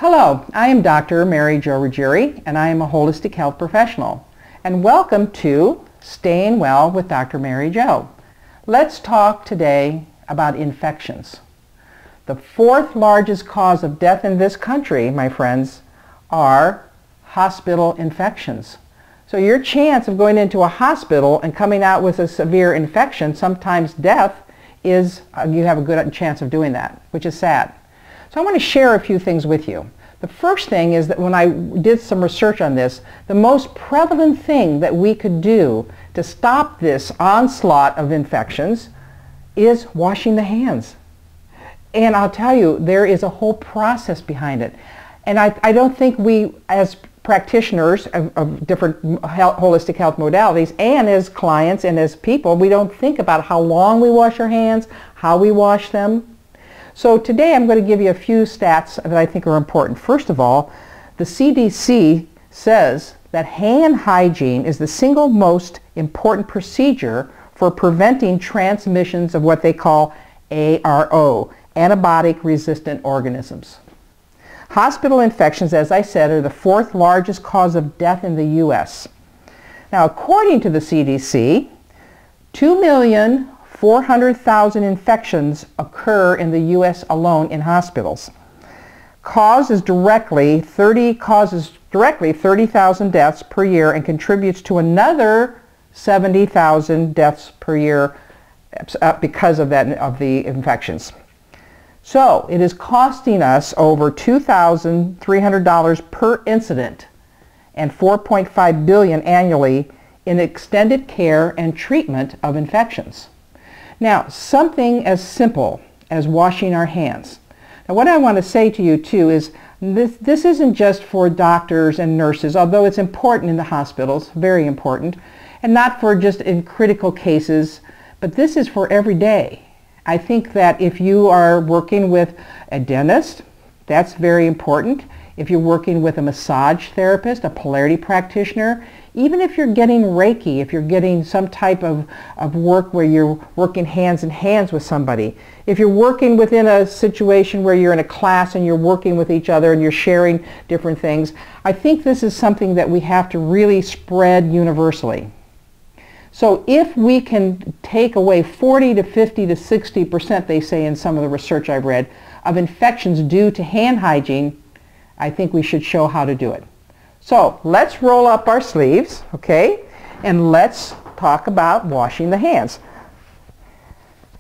Hello, I am Dr. Mary Jo Ruggieri, and I am a holistic health professional. And welcome to Staying Well with Dr. Mary Jo. Let's talk today about infections. The fourth largest cause of death in this country, my friends, are hospital infections. So your chance of going into a hospital and coming out with a severe infection, sometimes death, is you have a good chance of doing that, which is sad. So I want to share a few things with you. The first thing is that when I did some research on this, the most prevalent thing that we could do to stop this onslaught of infections is washing the hands. And I'll tell you, there is a whole process behind it. And I don't think we, as practitioners of different holistic health modalities, and as clients and as people, we don't think about how long we wash our hands, how we wash them. So today I'm going to give you a few stats that I think are important. First of all, the CDC says that hand hygiene is the single most important procedure for preventing transmissions of what they call ARO, antibiotic resistant organisms. Hospital infections, as I said, are the fourth largest cause of death in the U.S. Now, according to the CDC, 2,400,000 infections occur in the U.S. alone in hospitals. Causes directly 30,000 deaths per year and contributes to another 70,000 deaths per year because of the infections. So it is costing us over $2,300 per incident and $4.5 billion annually in extended care and treatment of infections. Now, something as simple as washing our hands. Now, what I want to say to you too is this isn't just for doctors and nurses, although it's important in the hospitals, very important, and not for just in critical cases, but this is for every day. I think that if you are working with a dentist, that's very important. If you're working with a massage therapist, a polarity practitioner, even if you're getting Reiki, if you're getting some type of work where you're working hands in hands with somebody, if you're working within a situation where you're in a class and you're working with each other and you're sharing different things, I think this is something that we have to really spread universally. So if we can take away 40 to 50 to 60%, they say in some of the research I've read, of infections due to hand hygiene, I think we should show how to do it. So let's roll up our sleeves, okay, and let's talk about washing the hands.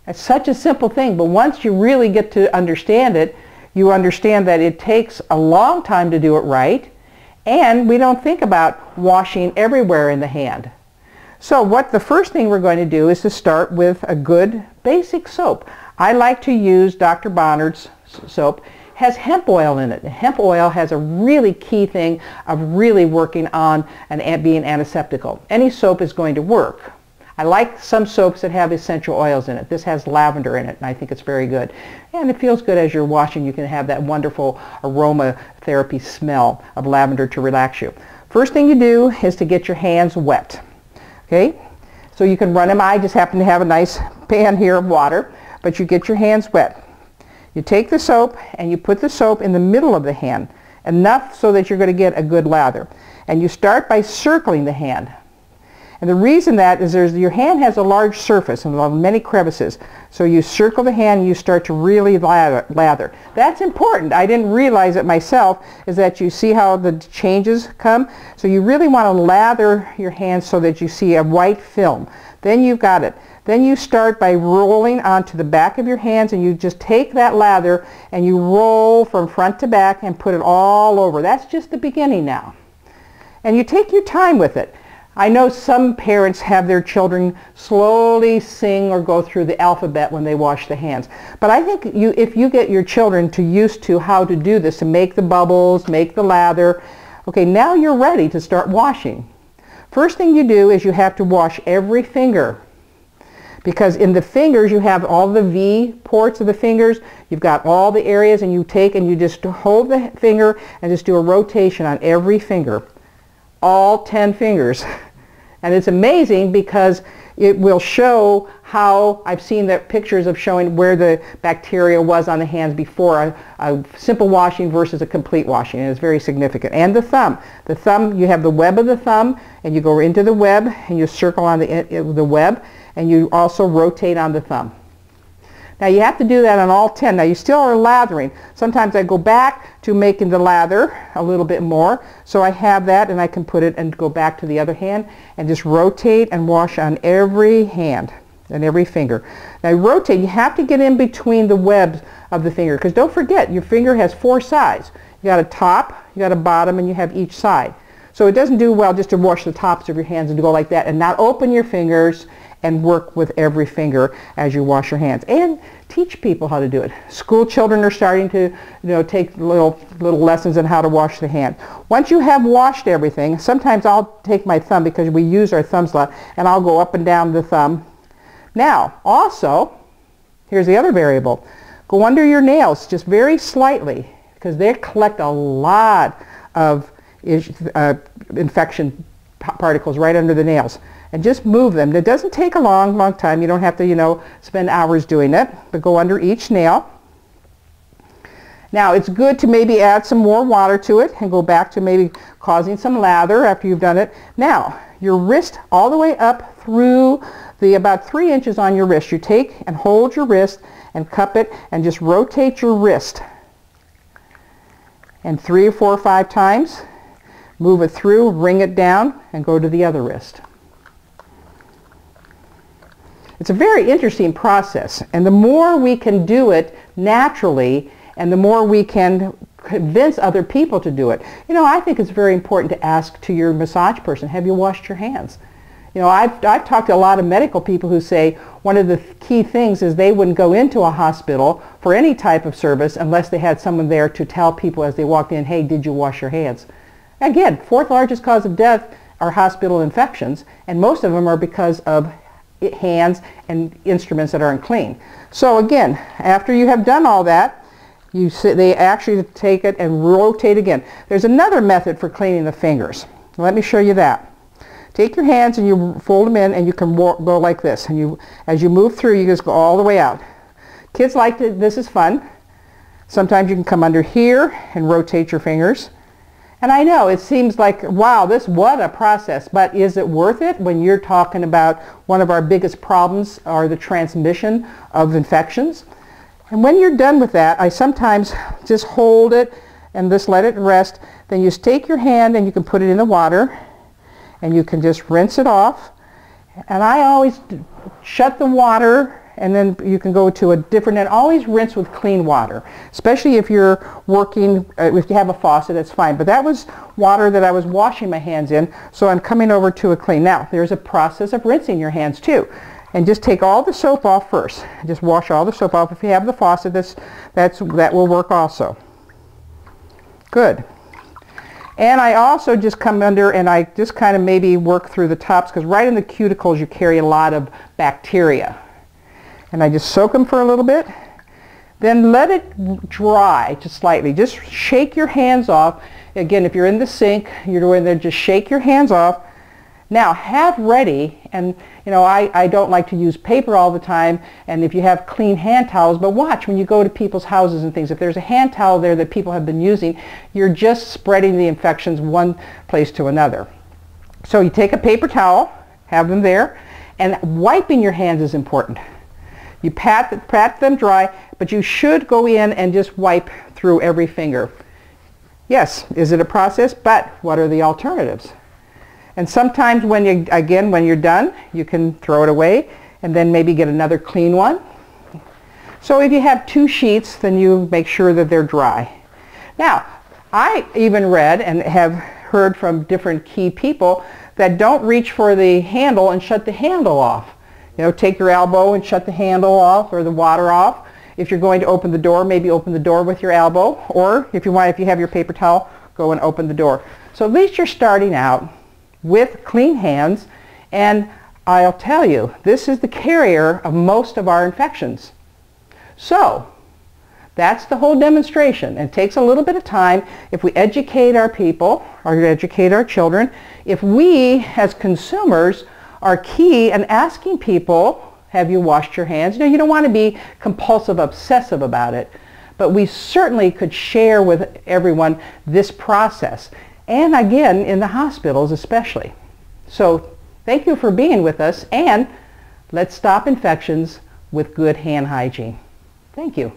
It's such a simple thing, but once you really get to understand it, you understand that it takes a long time to do it right, and we don't think about washing everywhere in the hand. So the first thing we're going to do is to start with a good basic soap. I like to use Dr. Bonnard's soap. It has hemp oil in it. Hemp oil has a really key thing of really working on and being antiseptical. Any soap is going to work. I like some soaps that have essential oils in it. This has lavender in it, and I think it's very good. And it feels good as you're washing. You can have that wonderful aromatherapy smell of lavender to relax you. First thing you do is to get your hands wet. Okay, so you can run them. I just happen to have a nice pan here of water, but you get your hands wet. You take the soap and you put the soap in the middle of the hand, enough so that you're going to get a good lather. And you start by circling the hand. And the reason that is your hand has a large surface and many crevices. So you circle the hand and you start to really lather. That's important. I didn't realize it myself, is that you see how the changes come. So you really want to lather your hands so that you see a white film. Then you've got it. Then you start by rolling onto the back of your hands, and you just take that lather and you roll from front to back and put it all over. That's just the beginning now. And you take your time with it. I know some parents have their children slowly sing or go through the alphabet when they wash the hands. But I think if you get your children used to how to do this, to make the bubbles, make the lather, okay, now you're ready to start washing. First thing you do is you have to wash every finger. Because in the fingers you have all the V ports of the fingers, you've got all the areas, and you take and you just hold the finger and just do a rotation on every finger. All 10 fingers. And it's amazing because it will show how, I've seen the pictures of showing where the bacteria was on the hands before a simple washing versus a complete washing, and it's very significant. And the thumb. The thumb, you have the web of the thumb, and you go into the web, and you circle on the web, and you also rotate on the thumb. Now you have to do that on all 10. Now you still are lathering. Sometimes I go back to making the lather a little bit more. So I have that, and I can put it and go back to the other hand and just rotate and wash on every hand and every finger. Now rotate, you have to get in between the webs of the finger, because don't forget, your finger has 4 sides. You got a top, you got a bottom, and you have each side. So it doesn't do well just to wash the tops of your hands and to go like that and not open your fingers and work with every finger as you wash your hands. And teach people how to do it. School children are starting to take little lessons on how to wash the hand. Once you have washed everything, sometimes I'll take my thumb, because we use our thumbs a lot, and I'll go up and down the thumb. Now, also, here's the other variable. Go under your nails just very slightly, because they collect a lot of infection particles right under the nails. And just move them. It doesn't take a long time. You don't have to, spend hours doing it, but go under each nail. Now, it's good to maybe add some more water to it and go back to maybe causing some lather after you've done it. Now, your wrist all the way up through the about 3 inches on your wrist. You take and hold your wrist and cup it and just rotate your wrist. And 3 or 4 or 5 times, move it through, wring it down, and go to the other wrist. It's a very interesting process, and the more we can do it naturally, and the more we can convince other people to do it. I think it's very important to ask to your massage person, have you washed your hands? I've talked to a lot of medical people who say one of the key things is they wouldn't go into a hospital for any type of service unless they had someone there to tell people as they walked in, hey, did you wash your hands? Again, 4th largest cause of death are hospital infections, and most of them are because of hands and instruments that aren't clean. So again, after you have done all that, they actually take it and rotate again. There's another method for cleaning the fingers. Let me show you that. Take your hands and you fold them in, and you can go like this. And as you move through, you just go all the way out. Kids like it. This is fun. Sometimes you can come under here and rotate your fingers. And I know it seems like, wow, what a process, but is it worth it when you're talking about one of our biggest problems are the transmission of infections? And when you're done with that, I sometimes just hold it and just let it rest. Then you just take your hand and you can put it in the water and you can just rinse it off. And I always shut the water, and then you can go to a different, and always rinse with clean water, especially if you're working, if you have a faucet, that's fine. But that was water that I was washing my hands in, so I'm coming over to a clean. Now, there's a process of rinsing your hands too. And just take all the soap off first. Just wash all the soap off. If you have the faucet, that will work also. Good. And I also just come under and I just kind of maybe work through the tops, because right in the cuticles you carry a lot of bacteria. And I just soak them for a little bit. Then let it dry just slightly. Just shake your hands off. Again, if you're in the sink, you're doing there, just shake your hands off. Now have ready, and I don't like to use paper all the time, and if you have clean hand towels, but watch when you go to people's houses and things, if there's a hand towel there that people have been using, you're just spreading the infections one place to another. So you take a paper towel, have them there, and wiping your hands is important. You pat them dry, but you should go in and just wipe through every finger. Yes, is it a process? But what are the alternatives? And sometimes when you're done, you can throw it away and then maybe get another clean one. So if you have 2 sheets, then you make sure that they're dry. Now, I even read and have heard from different key people that don't reach for the handle and shut the handle off. Take your elbow and shut the handle off or the water off. If you're going to open the door, maybe open the door with your elbow, or if you have your paper towel, go and open the door. So at least you're starting out with clean hands, and I'll tell you, this is the carrier of most of our infections. So that's the whole demonstration. It takes a little bit of time. If we educate our people, or educate our children, if we as consumers are key, and asking people, have you washed your hands? You don't want to be compulsive, obsessive about it, but we certainly could share with everyone this process. And again, in the hospitals especially. So thank you for being with us, and let's stop infections with good hand hygiene. Thank you.